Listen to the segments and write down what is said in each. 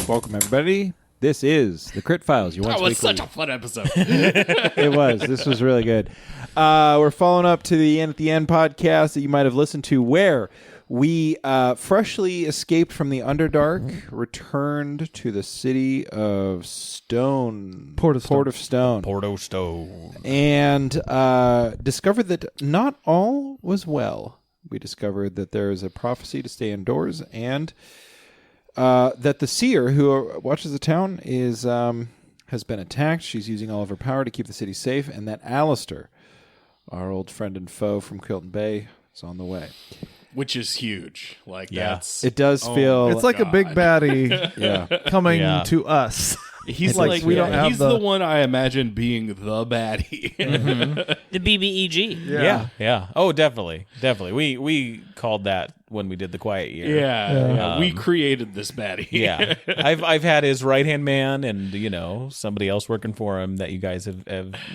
Welcome, everybody. This is the Crit Files. That was such a fun episode. It was. This was really good. We're following up to the At the End podcast that you might have listened to, where we freshly escaped from the Underdark, returned to the city of Stone. Port of Stone. Porto Stone. And discovered that not all was well. We discovered that there is a prophecy to stay indoors, and that the seer who watches the town is has been attacked. She's using all of her power to keep the city safe, and that Alistair, our old friend and foe from Quilton Bay, is on the way. Which is huge. Like, it does feel... It's like a big baddie coming to us. He's like we don't have he's the one I imagine being the baddie. The BBEG. Yeah. Oh, definitely. We called that when we did the Quiet Year. Yeah. We created this baddie. Yeah. I've had his right-hand man and, somebody else working for him that you guys have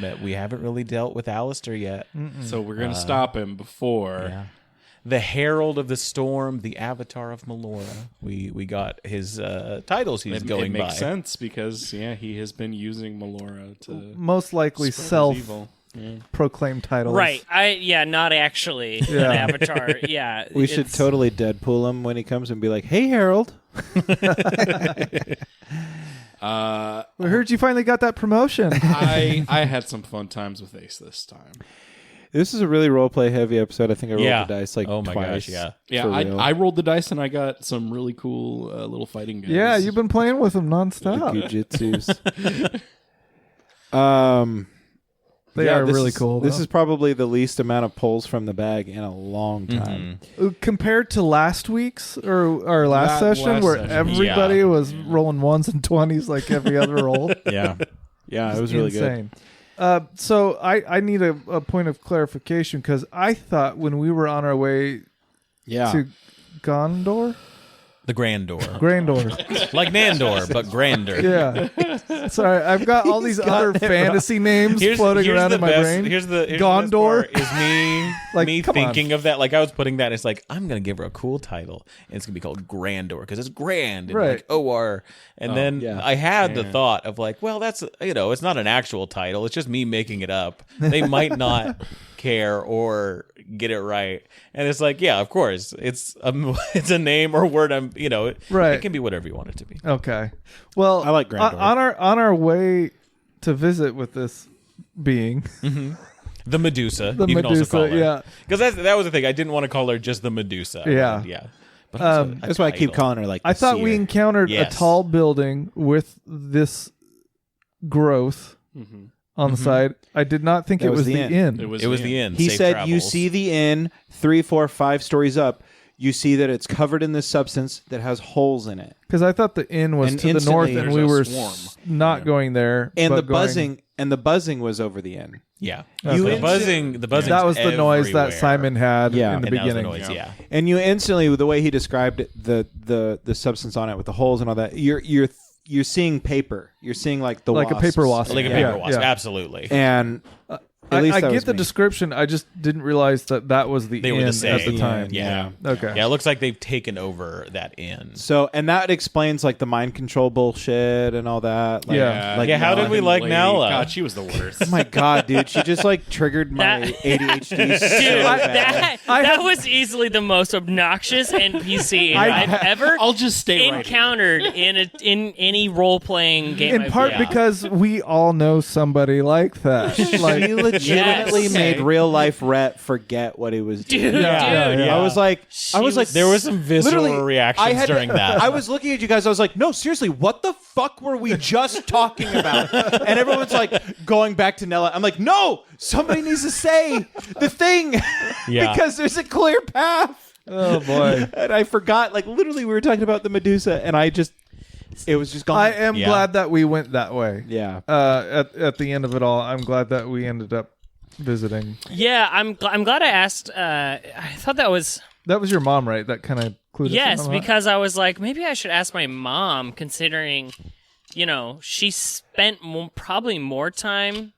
met. We haven't really dealt with Alistair yet. So we're going to stop him before... Yeah. The Herald of the Storm, the Avatar of Melora. We got his titles he's going by. It makes sense because, he has been using Melora to... Most likely self-proclaimed titles. Right. Not actually an avatar. Yeah. We should totally Deadpool him when he comes and be like, "Hey, Harold." We heard you finally got that promotion. I had some fun times with Ace this time. This is a really roleplay heavy episode. I think I rolled the dice oh my twice. Gosh, yeah. I rolled the dice and I got some really cool little fighting guys. Yeah, you've been playing with them nonstop. Jujitsus. They are really cool. This is probably the least amount of pulls from the bag in a long time. Compared to last week's or our last session, where everybody was rolling 1s and 20s like every other roll. Yeah, it was really insane. So I need a point of clarification because I thought when we were on our way to Gondor? The Grandor. Like Nandor, but grander. Yeah. Sorry, I've got all these other fantasy names floating around in my brain. Here's the Gondor best part is me thinking of that. Like I was putting that. It's like I'm gonna give her a cool title, and it's gonna be called Grandor because it's grand and like OR. And then I had the thought of like, well, that's it's not an actual title. It's just me making it up. They might not care or get it right, and it's like, yeah, of course, it's a name or word. It can be whatever you want it to be. Okay, well, I like Grandor. On our way to visit with this being, the Medusa. You can also call her, because that was the thing. I didn't want to call her just the Medusa. Yeah. But that's why I keep calling her like. I thought we encountered a tall building with this growth. On the side. I did not think it was the inn. It was the inn. He Safe said, travels. "You see the inn 3, 4, 5 stories up. You see that it's covered in this substance that has holes in it." Because I thought the inn was to the north, and we were not going there. And the buzzing was over the inn. Yeah, okay. The buzzing. That was the noise that Simon had in the beginning. That was the noise, And you instantly, the way he described it, the substance on it with the holes and all that, you're seeing paper. You're seeing like the wasps. A paper wasp. Like a paper wasp, absolutely. And I get the description. I just didn't realize that was the inn at the time. Yeah. Okay. Yeah, it looks like they've taken over that inn. So, and that explains like the mind control bullshit and all that. Like, how did we like Nala? God, she was the worst. Oh my God, dude. She just like triggered my ADHD so bad. That was easily the most obnoxious NPC I've ever encountered in any role-playing game. In part because we all know somebody like that. Like, she legitimately made real life Rhett forget what he was doing. Dude. I was like, there was some visceral reactions during that. I was looking at you guys. I was like, no, seriously, what the fuck were we just talking about? And everyone's like going back to Nella. I'm like, no, somebody needs to say the thing because there's a clear path. Oh boy. And I forgot, like literally we were talking about the Medusa and it was just gone. I am glad that we went that way. Yeah. At the end of it all, I'm glad that we ended up visiting. Yeah, I'm glad I asked. I thought that was your mom, right? That kind of clued us in on because I was like, maybe I should ask my mom, considering, she spent probably more time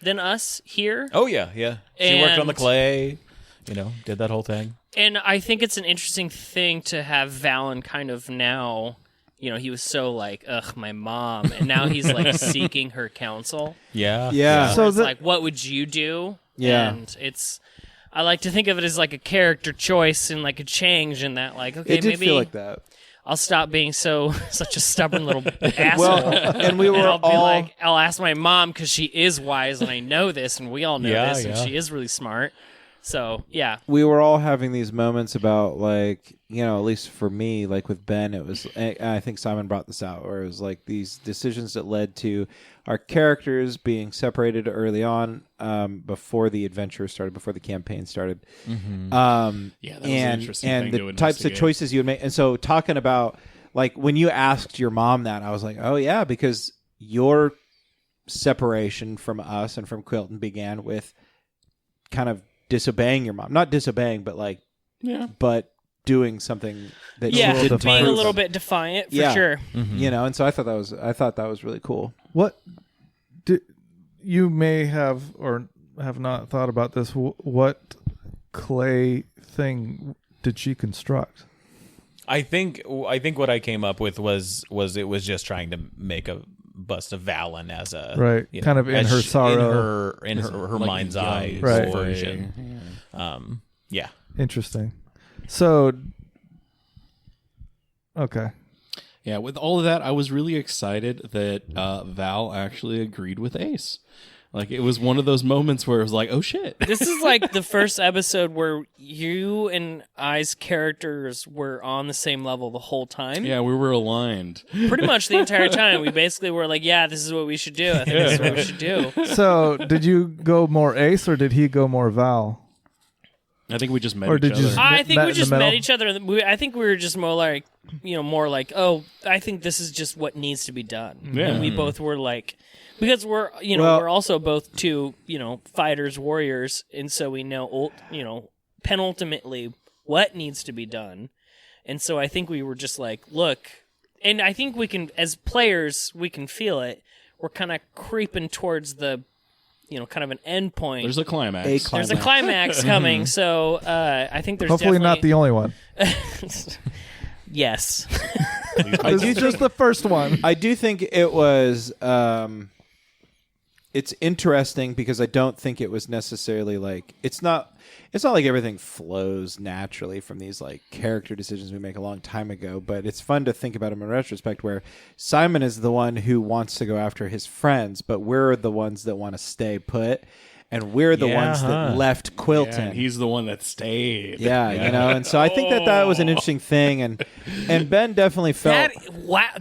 than us here. Oh yeah. She worked on the clay. Did that whole thing. And I think it's an interesting thing to have Valen kind of now he was so like, ugh, my mom, and now he's like seeking her counsel. Yeah. So it's like, what would you do? Yeah. And I like to think of it as like a character choice and like a change in that, like, okay, It did maybe feel like that. I'll stop being such a stubborn little asshole. Well, and we were I'll be all like, I'll ask my mom because she is wise and I know this, and we all know this, and she is really smart. So yeah, we were all having these moments about like, at least for me, like with Ben, it was, and I think Simon brought this out, where it was like these decisions that led to our characters being separated early on, before the adventure started, before the campaign started. Mm-hmm. That was an interesting and thing the to types of investigate. choices you would make. And so talking about like when you asked your mom that, I was like, oh yeah, because your separation from us and from Quilton began with kind of disobeying your mom, not disobeying, but like, but doing something that she didn't being a approve little of. bit defiant for sure. Mm-hmm. And so I thought that was really cool. What you may have or have not thought about this? What clay thing did she construct? I think what I came up with was it was just trying to make a bust of Valen as a kind of in her sorrow, in her like mind's young eye Right. version. Interesting. So, okay. Yeah, with all of that, I was really excited that Val actually agreed with Ace. Like, it was one of those moments where it was like, oh, shit. This is like the first episode where you and I's characters were on the same level the whole time. Yeah, we were aligned. Pretty much the entire time. We basically were like, yeah, this is what we should do. I think this is what we should do. So, did you go more Ace or did he go more Val? I think we just met Or each did you other. just- I think met we in just the met middle? each other. I think we were just more like, oh, I think this is just what needs to be done. Yeah. And we both were like, because we're, Well- we're also both two, fighters, warriors, and so we know, penultimately what needs to be done. And so I think we were just like, look, and I think we can, as players, we can feel it. We're kind of creeping towards the, kind of an end point. There's a climax. There's a climax coming, so I think there's Hopefully not the only one. Yes. This is just the first one. I do think it was. It's interesting because I don't think it was necessarily like it's not like everything flows naturally from these like character decisions we make a long time ago, but it's fun to think about them in retrospect where Simon is the one who wants to go after his friends, but we're the ones that want to stay put, and we're the ones that left Quilton. Yeah, he's the one that stayed. Yeah, and so I think that was an interesting thing, and Ben definitely felt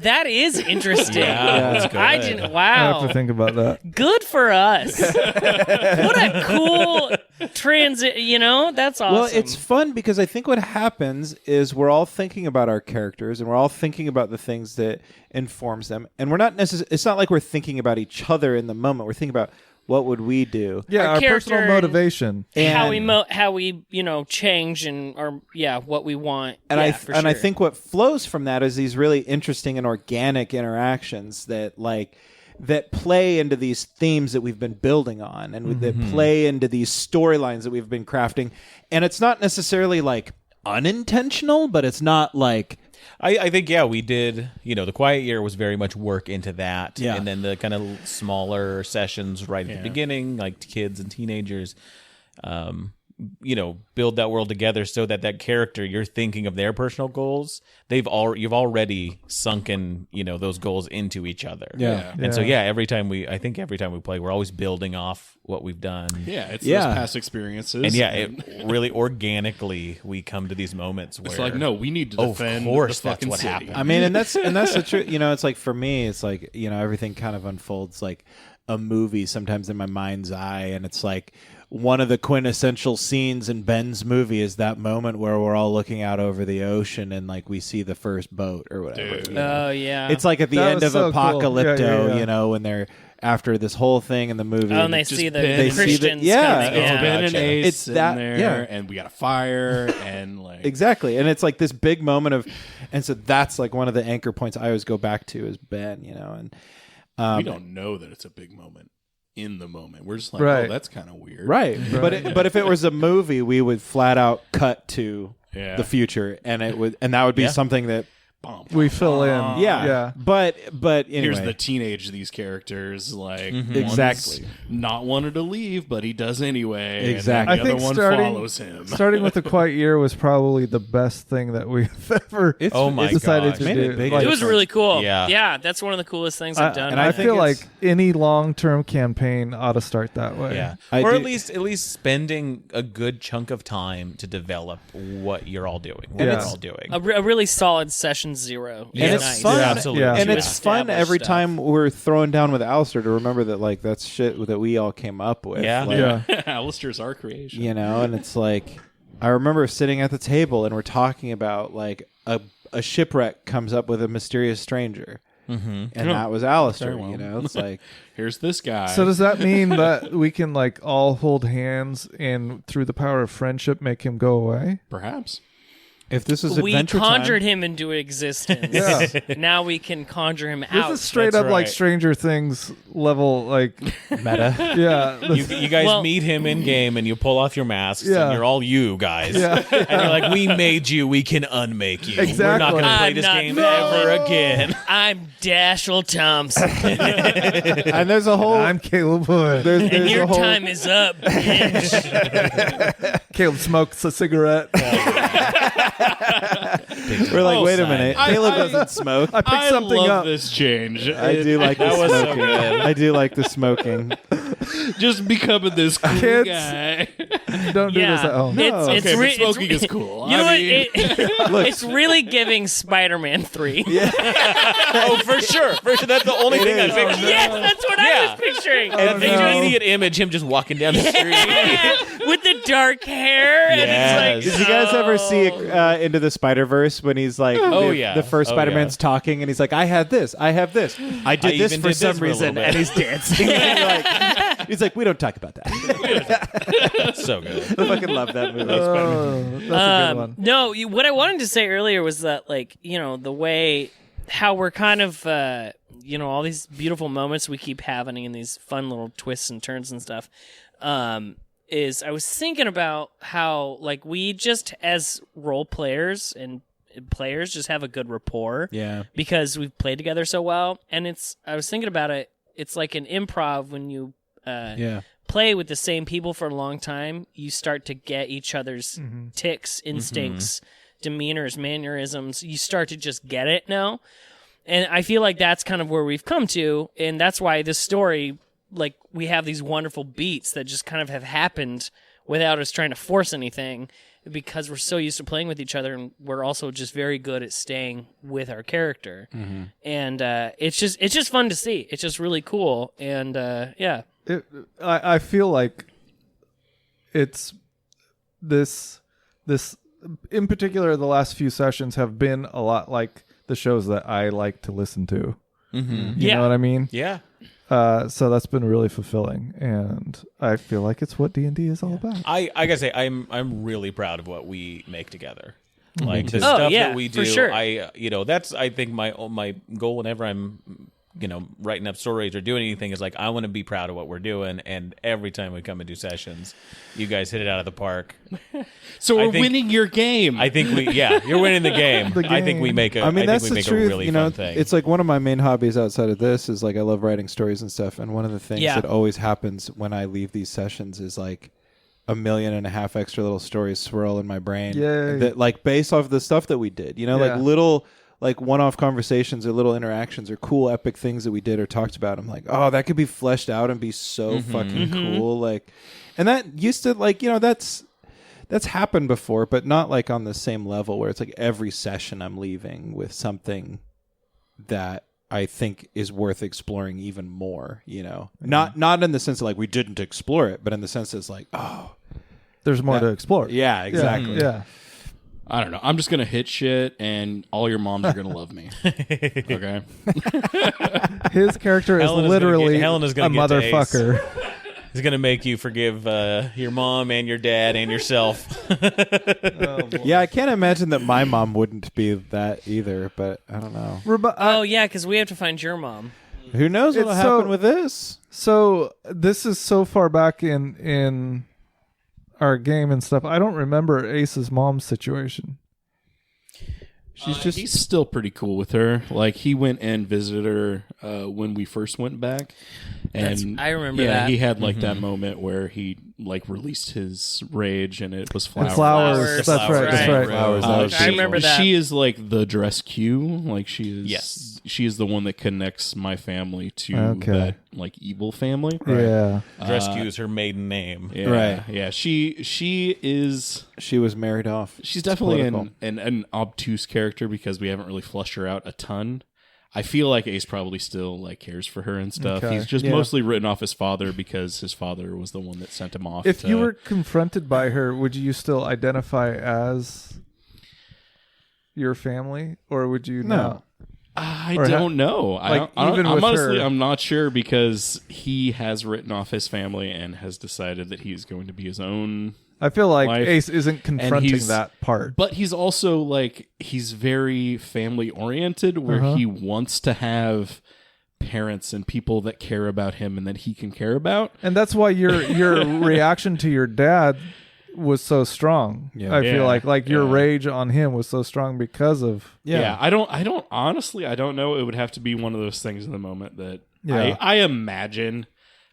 that is interesting. that's good. I didn't. I Wow. have to think about that. Good for us. What a cool transit. That's awesome. Well, it's fun because I think what happens is we're all thinking about our characters and we're all thinking about the things that informs them, and we're not necessarily. It's not like we're thinking about each other in the moment. We're thinking about what would we do. Yeah, our character personal motivation. And how we change and what we want. And I I think what flows from that is these really interesting and organic interactions that play into these themes that we've been building on, and that play into these storylines that we've been crafting. And it's not necessarily like unintentional, but it's not like. I think, we did, the Quiet Year was very much work into that. Yeah. And then the kind of smaller sessions right at the beginning, like kids and teenagers, build that world together so that character, you're thinking of their personal goals. You've already sunken, those goals into each other. Yeah. And so, every time we play, we're always building off what we've done. Yeah, it's those past experiences. And it really organically, we come to these moments where it's like, no, we need to defend of course the that's fucking what city. happened. I mean, and that's the truth. It's like for me, it's like everything kind of unfolds like a movie sometimes in my mind's eye, and it's like one of the quintessential scenes in Ben's movie is that moment where we're all looking out over the ocean and like we see the first boat or whatever. Oh yeah. It's like at the That end was of so cool. Apocalypto, Yeah. when they're after this whole thing in the movie. Oh, and they just see the Ben- Christians yeah, coming. It's Yeah. Ben and Ace It's sitting that- there, yeah. and we got a fire, and like Exactly. And it's like this big moment of, and so that's like one of the anchor points I always go back to is Ben, and we don't know that it's a big moment in the moment. We're just like, Right. oh, that's kind of weird, right. But if it was a movie, we would flat out cut to Yeah. the future, and that would be something that we fill in. Yeah. But anyway. Here's the teenage these characters like Exactly. not wanted to leave, but he does anyway. Exactly. And then the other one follows him. Starting with the Quiet Year was probably the best thing that we've ever decided to do. It was really cool. Yeah. Yeah, that's one of the coolest things I've done. And I feel like any long-term campaign ought to start that way. Yeah, or at least spending a good chunk of time to develop what you're all doing. What you're all doing. A really solid session 0. And it's nice. fun. Yeah, absolutely. Yeah. And To it's fun establish every stuff. time we're throwing down with Alistair to remember that like that's shit that we all came up with. Yeah. Like, Alistair's our creation. You know, and it's like I remember sitting at the table and we're talking about like a shipwreck comes up with a mysterious stranger. And that was Alistair, Very well. you know? It's like Here's this guy. So does that mean that we can like all hold hands and through the power of friendship make him go away? Perhaps. if this was We Adventure conjured Time, him into existence. Yeah. Now we can conjure him This out. is straight That's up like right. Stranger Things level, like meta. yeah. You guys Well- meet him in game, and you pull off your masks, Yeah. and you're all you guys. Yeah. And you're like, "We made you. We can unmake you. We're not Exactly. going to play I'm this not- game No. ever again." I'm Dashiell Thompson, And there's a whole I'm Caleb Hood. there's and your a whole time is up, bitch. Caleb smokes a cigarette. we're like, Oh, wait a sad. minute. Caleb doesn't smoke. I picked I something love up. this change. I do like the That was so smoking. good. I do like the smoking. Just becoming this cool Kids. guy. Don't do this at home. It's, No. it's Okay, but re- smoking it's, is cool. You know I what? mean- It's really giving Spider-Man 3. Oh, for sure. For sure. That's the only thing I is. pictured. Yes, that's what I Yeah. was picturing. And the no. immediate image, him just walking down the street. Yeah, with the dark hair. And Yes. it's like, Did you guys ever see Into the Spider-Verse when he's like, Oh, the, yeah. the first Oh, Spider-Man's talking and he's like, I had this, I have this, I did this even for did some this for a little reason, bit. and he's dancing. And he's like, we don't talk about that. So good. I fucking love that movie. Oh, that's a good one. No, what I wanted to say earlier was that, like, the way how we're kind of, all these beautiful moments we keep having and these fun little twists and turns and stuff, is I was thinking about how, like, we just as role players and players just have a good rapport. Yeah. Because we've played together so well. And I was thinking about it, it's like an improv when you Yeah. play with the same people for a long time, you start to get each other's ticks, instincts, demeanors, mannerisms. You start to just get it now. And I feel like that's kind of where we've come to. And that's why this story, like, we have these wonderful beats that just kind of have happened without us trying to force anything, because we're so used to playing with each other, and we're also just very good at staying with our character. And it's just fun to see. It's just really cool. And yeah. I feel like it's this in particular, the last few sessions have been a lot like the shows that I like to listen to. You know what I mean? Yeah. So that's been really fulfilling, and I feel like it's what D&D is all about. I gotta say, I'm really proud of what we make together. Like the too. stuff yeah, that we for do, sure. that's I think my goal whenever I'm writing up stories or doing anything is like I want to be proud of what we're doing, and every time we come and do sessions, you guys hit it out of the park. So I we're think- winning your game. I think you're winning the game. I think we make a. I mean, that's think we the make truth. a really fun thing. It's like one of my main hobbies outside of this is like I love writing stories and stuff. And one of the things Yeah. that always happens when I leave these sessions is like 1.5 million extra little stories swirl in my brain. Yay. That like based off the stuff that we did. Yeah. Like little like one-off conversations or little interactions or cool epic things that we did or talked about. I'm like, oh, that could be fleshed out and be so fucking cool. Like, and that used to like that's happened before, but not like on the same level where it's like every session I'm leaving with something that I think is worth exploring even more, Not in the sense that like we didn't explore it, but in the sense that it's like, oh, There's more to explore. yeah, exactly. Yeah. I don't know. I'm just gonna hit shit, and all your moms are gonna love me. Okay. His character is Helena's literally Helena's a gonna get to Ace. motherfucker. It's gonna make you forgive your mom and your dad and yourself. Yeah, I can't imagine that my mom wouldn't be that either, but I don't know. Oh, yeah, because we have to find your mom. Who knows what'll It's happen so- with this? So this is so far back in our game and stuff. I don't remember Ace's mom's situation. He's still pretty cool with her. Like, he went and visited her when we first went back. And I remember that. He had like that moment where he like released his rage, and it was flowers. Flowers. That's right. That's right. Flowers. I remember that. She is like the dress queue. Like, she is. Yes. She is the one that connects my family to that like evil family. Yeah. Rescue is her maiden name. Yeah, Right. Yeah. She was married off. She's definitely an obtuse character because we haven't really fleshed her out a ton. I feel like Ace probably still like cares for her and stuff. Okay. He's just mostly written off his father because his father was the one that sent him off. If you were confronted by her, would you still identify as your family, or would you not? I don't know. Like, I'm not sure because he has written off his family and has decided that he's going to be his own. I feel like life. Ace isn't confronting that part. But he's also like, he's very family oriented where he wants to have parents and people that care about him and that he can care about. And that's why your reaction to your dad was so strong. Yeah. I feel like your rage on him was so strong because of I don't honestly, I don't know. It would have to be one of those things in the moment that I imagine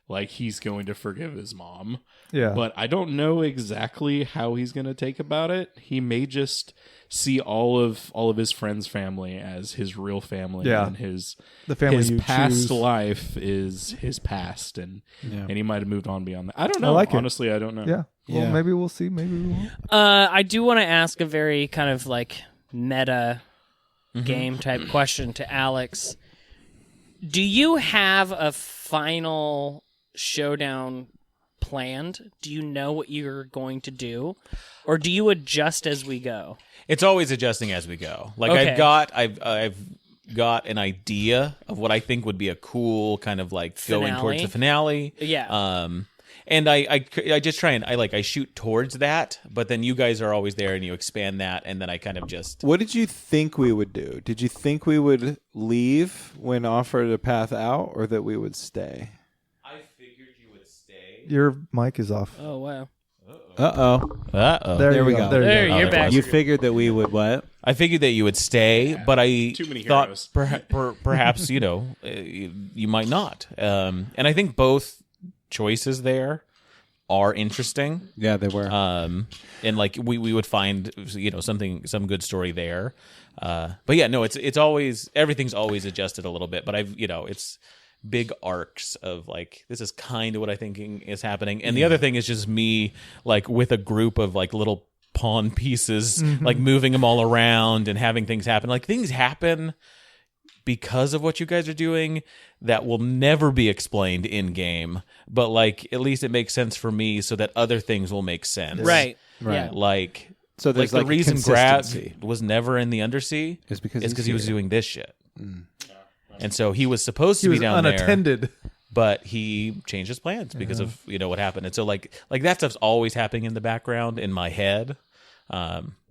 like he's going to forgive his mom. Yeah. But I don't know exactly how he's going to take about it. He may just see all of his friends' family as his real family, and the family his you past choose. life is his past, and he might have moved on beyond that. I don't know. Honestly, I don't know. Yeah. Well, maybe we'll see. Maybe we won't. I do want to ask a very kind of like meta game type question to Alex. Do you have a final showdown planned? Do you know what you're going to do, or do you adjust as we go? It's always adjusting as we go. Like, Okay. I've got an idea of what I think would be a cool kind of like going towards the finale. Yeah. And I just try and I shoot towards that, but then you guys are always there and you expand that, and then I kind of just. What did you think we would do? Did you think we would leave when offered a path out, or that we would stay? I figured you would stay. Your mic is off. Oh wow. Uh-oh. There we you go. There, you're back. You figured that we would what? I figured that you would stay, but I Too many thought heroes. perhaps you might not. And I think both choices there are interesting. Yeah, they were. And like we would find some good story there. But yeah, no, it's always everything's always adjusted a little bit. But it's big arcs of like this is kind of what I think is happening, and the other thing is just me like with a group of like little pawn pieces, like moving them all around and having things happen. Like things happen because of what you guys are doing that will never be explained in game, but like at least it makes sense for me so that other things will make sense. Right. Right. Like So there's the like a reason Grab consistency. was never in the Undersea Is because is he's because he was here. doing this shit. And so he was supposed He to was be down there, unattended. but he changed his plans because of what happened. And so like that stuff's always happening in the background in my head.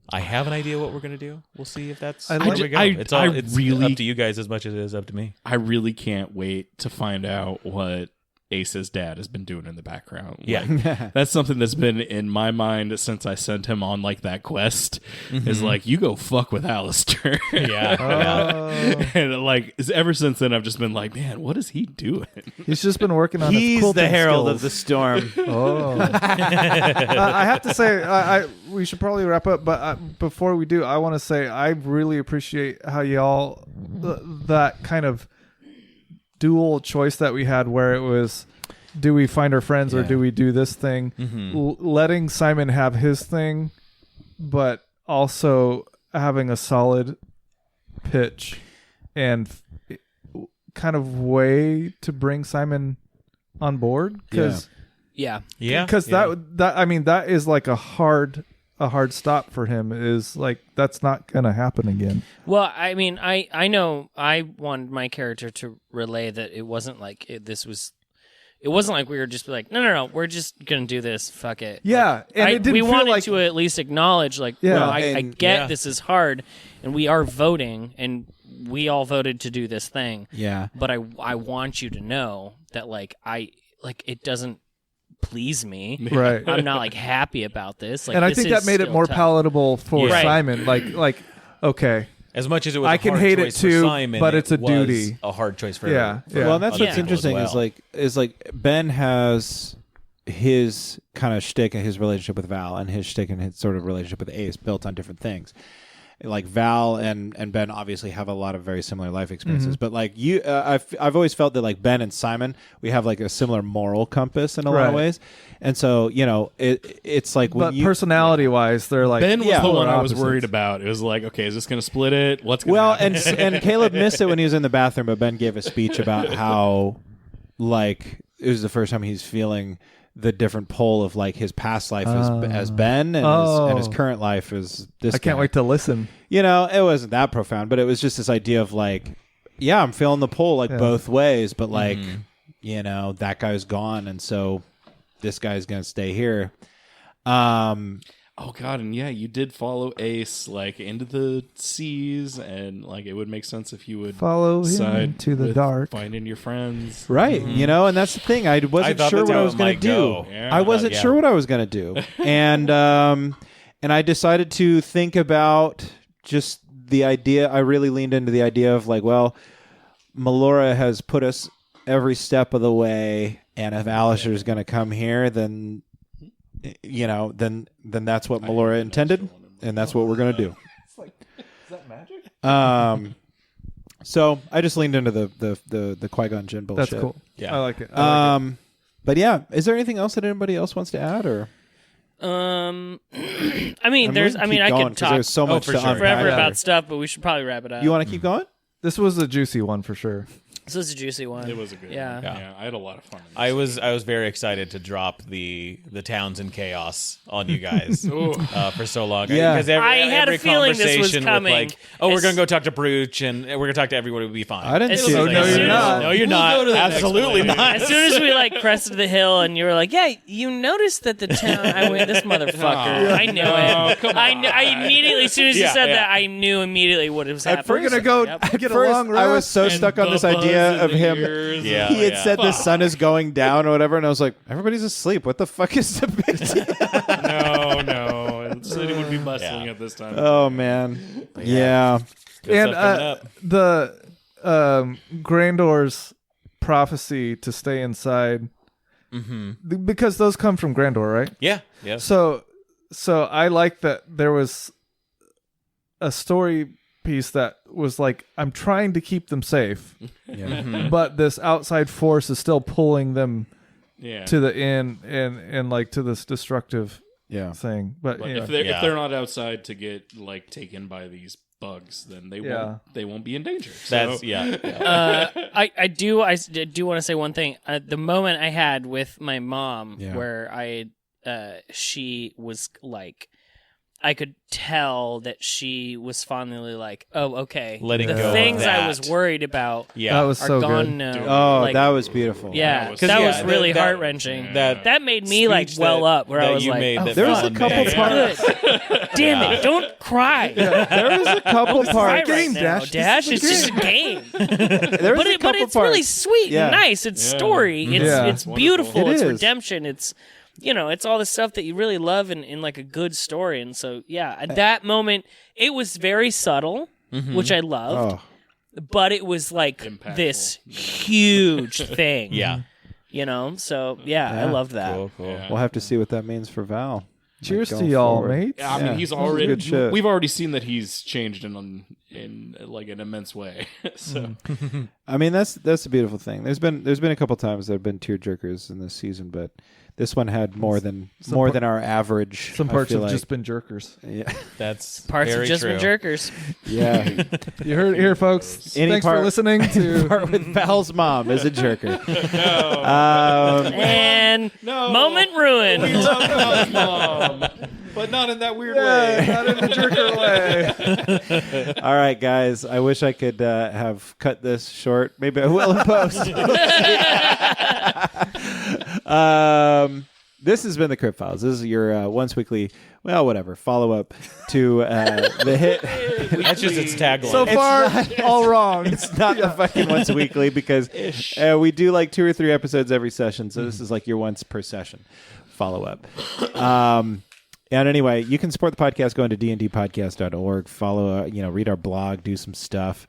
I have an idea what we're gonna do. We'll see if that's I where like- we go. I It's really- up to you guys as much as it is up to me. I really can't wait to find out what Ace's dad has been doing in the background. Yeah. Like, that's something that's been in my mind since I sent him on like that quest. Is like, you go fuck with Alistair. And like ever since then, I've just been like, man, what is he doing? He's just been working on his He's quilting the herald skills. of the storm. Oh, I have to say, we should probably wrap up. But before we do, I want to say I really appreciate how y'all that kind of dual choice that we had, where it was, do we find our friends or do we do this thing? Letting Simon have his thing, but also having a solid pitch and kind of way to bring Simon on board, because Yeah. that is like a hard stop for him. Is like that's not gonna happen again. Well, I mean, I know I wanted my character to relay that it wasn't like it wasn't like we were just like, no, we're just gonna do this. Fuck it. Yeah, and it didn't we feel wanted like to at least acknowledge, like, Yeah. well, I And- get this is hard, and we are voting, and we all voted to do this thing. Yeah. But I want you to know that it doesn't please me. right. I'm not like happy about this. Like, And I this think is that made it still more tough. palatable for Yeah. Right. Simon. Like, okay, As much as it was, I a can hard hate choice it too, for Simon, but it's a it was duty. a hard choice for Yeah. Well, and that's other what's people as interesting well. is like Ben has his kind of shtick and his relationship with Val, and his shtick and his sort of relationship with Ace built on different things. Like Val and Ben obviously have a lot of very similar life experiences, but like you, I've always felt that like Ben and Simon, we have like a similar moral compass in a lot of ways, and so it's like when but personality wise, they're like Ben was the one I was opposites. worried about. It was like, okay, is this going to split it? What's going to well, happen? and Caleb missed it when he was in the bathroom, but Ben gave a speech about how like it was the first time he's feeling the different pole of like his past life as Ben and his current life as this I can't guy. wait to listen. It wasn't that profound, but it was just this idea of like, yeah, I'm feeling the pull like both ways, but like, that guy's gone, and so this guy's gonna stay here. Oh God, and yeah, you did follow Ace like into the seas, and like it would make sense if you would Follow him side into the with dark. finding your friends. Right, and that's the thing. I wasn't thought sure that's what how I it was going might to do. go. Yeah. I wasn't sure what I was going to do, and I decided to think about just the idea. I really leaned into the idea of like, well, Melora has put us every step of the way, and if Alistair's going to come here, then then that's what Melora intended, and that's what we're going to do. It's like, is that magic? So I just leaned into the Qui-Gon Jinn bullshit. That's cool. Yeah. I like it. But yeah, is there anything else that anybody else wants to add, or? I mean, we can keep I going, could 'cause talk there's so much for to sure. unpack forever there. about stuff, but we should probably wrap it up. You want to keep going? This was a juicy one for sure. This was a juicy one. It was a good Yeah. one. Yeah, I had a lot of fun. I was very excited to drop the towns in chaos on you guys for so long. Yeah. Because I had a every feeling this was conversation with coming. like, we're gonna go talk to Brooch and we're gonna talk to everyone. It'll be fine. I didn't As see soon- it. no, as you're soon not. as- No, you're not. go to the next Absolutely one. not. As soon as we like crested the hill, and you were like, "Yeah, you noticed that the town." I went, "This motherfucker." I knew it. I immediately, as soon as you said that, I knew immediately what was happening. We're gonna go Yep. get a First, long I was rest. so stuck on this idea of him. Yeah, He had yeah. said the sun is going down or whatever, and I was like, everybody's asleep. What the fuck is the big deal? No. The city would be bustling Yeah. at this time. Oh, man. Yeah. Good and stuff coming up. the Grandor's prophecy to stay inside, because those come from Grandor, right? Yeah. Yeah. So I like that there was a story piece that was like, I'm trying to keep them safe, but this outside force is still pulling them to the end and like to this destructive thing. But But anyway. if they're not outside to get like taken by these bugs, then they won't be in danger. So, That's I do want to say one thing. The moment I had with my mom, where she was like, I could tell that she was finally like, oh, okay. Letting the go of things I that. was worried about that was are so gone good. now. Oh, Like, that was beautiful. yeah, was- that was yeah, really that- heart wrenching. that That made me like speech well that- up, where I that was you like, made oh, that There was a Fallon couple made. parts. good. Damn it! Don't cry. There was a couple Cry parts. right game, now, Dash. Dash. This It's is a just a game. There was but a couple it's parts. really sweet Yeah. and nice. It's story. It's Yeah. it's Wonderful. beautiful. It It's is. redemption. It's it's all the stuff that you really love in like a good story. And so at that moment, it was very subtle, which I loved. Oh. But it was like Impactful. this huge thing. Yeah. So I love that. Cool. Yeah. We'll have to see what that means for Val. Cheers Like, to going y'all, forward. mates. Yeah, I mean, Yeah, he's this is already. good shit. We've already seen that he's changed in like an immense way. So I mean, that's the beautiful thing. There's been a couple times there have been tearjerkers in this season, but this one had more than our average. Some I parts feel have like. just been jerkers. Yeah. That's Parts very have just true. been jerkers. Yeah. You heard it here, folks. Any Thanks part- for listening to. Part with Val's mom is a jerker. And moment ruined. Mom, but not in that weird Yeah, not in the jerker way. All right, guys. I wish I could have cut this short. Maybe I will in post. This has been the Crypt Files. This is your once weekly, follow up to the hit. That's just its tagline. So far, all wrong. It's not the fucking once weekly because we do like 2 or 3 episodes every session. So this is like your once per session follow up. And anyway, you can support the podcast going to dndpodcast.org. Follow, read our blog, do some stuff.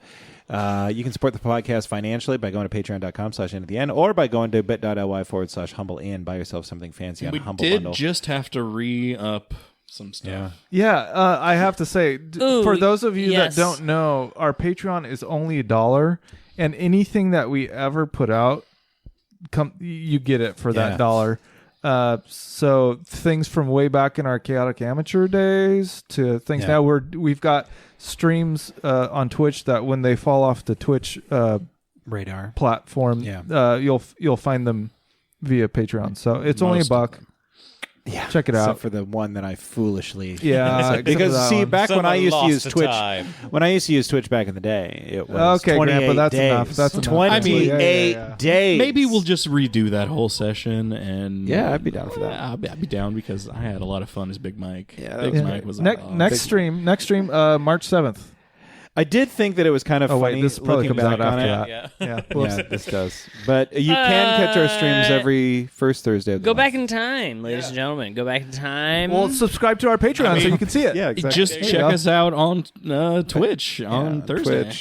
You can support the podcast financially by going to patreon.com/in@the-end or by going to bit.ly/humble and buy yourself something fancy on a Humble Bundle. We did just have to re-up some stuff. Yeah, I have to say, for those of you that don't know, our Patreon is only $1, and anything that we ever put out, you get it for that $1. So things from way back in our Chaotic Amateur days to things now we've got streams on Twitch that when they fall off the Twitch radar platform, you'll find them via Patreon. So it's only $1. Yeah, check it out. Except for the one that I foolishly because see back when I used to use Twitch time. when I used to use Twitch back in the day, it was okay, 28 Grandpa, that's days. enough. That's enough. 28 days. Maybe we'll just redo that whole session, and I'd be down for that. I'd be down because I had a lot of fun as Big Mike. Yeah, Big Mike was next stream, March 7th. I did think that it was kind of funny. This probably looking comes back out on after it. that. Yeah, this does. But you can catch our streams every first Thursday of the Go month. back in time, ladies and gentlemen. Go back in time. Well, subscribe to our Patreon so you can see it. Yeah, exactly. Just check us out on Twitch on Thursday. Twitch.